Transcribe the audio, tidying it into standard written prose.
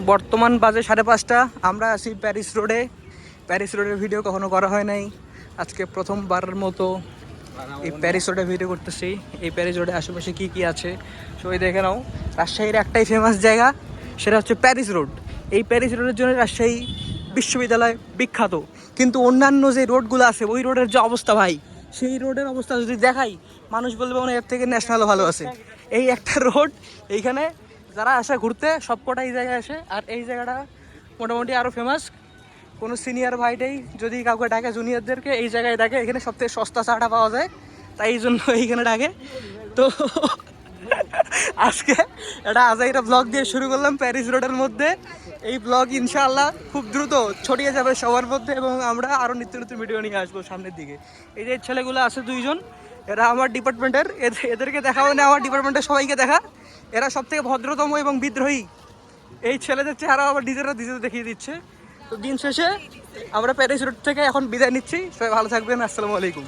বর্তমান বাজে 5:30। আমরা আছি প্যারিস রোডে। প্যারিস রোডের ভিডিও কখনো করা হয় নাই, আজকে প্রথমবারের মতো এই প্যারিস রোডে ভিডিও করতেছি। এই প্যারিস রোডে আশেপাশে কী কী আছে সবাই দেখে নাও। রাজশাহীর একটাই ফেমাস জায়গা, সেটা হচ্ছে প্যারিস রোড। এই প্যারিস রোডের জন্য রাজশাহী বিশ্ববিদ্যালয় বিখ্যাত, কিন্তু অন্যান্য যে রোডগুলো আছে ওই রোডের যে অবস্থা ভাই, সেই রোডের অবস্থা যদি দেখাই মানুষ বলবে মানে এর থেকে ন্যাশনালও ভালো আছে। এই একটা রোড, এইখানে যারা আসে ঘুরতে সবকটা এই জায়গায় আসে। আর এই জায়গাটা মোটামুটি আরও ফেমাস। কোনো সিনিয়র ভাইটাই যদি কাউকে ডাকে, জুনিয়রদেরকে এই জায়গায় ডাকে, এখানে সবথেকে সস্তা চাটা পাওয়া যায়, তাই এই জন্য এইখানে ডাকে। তো আজকে একটা আজাইরা ব্লগ দিয়ে শুরু করলাম প্যারিস রোডের মধ্যে। এই ব্লগ ইনশাআল্লাহ খুব দ্রুত ছড়িয়ে যাবে সবার মধ্যে এবং আমরা আরও নিত্য নতুন ভিডিও নিয়ে আসবো সামনের দিকে। এই যে ছেলেগুলো আছে দুইজন, এরা আমার ডিপার্টমেন্টের, এদেরকে দেখা মানে আমার ডিপার্টমেন্টের সবাইকে দেখা। এরা সব থেকে ভদ্রতম এবং বিদ্রোহী। এই ছেলেদের চেহারা আবার নিজেরা দেখিয়ে দিচ্ছে। তো দিন শেষে আমরা প্যারিস রোড থেকে এখন বিদায় নিচ্ছি। সবাই ভালো থাকবেন, আসসালামু আলাইকুম।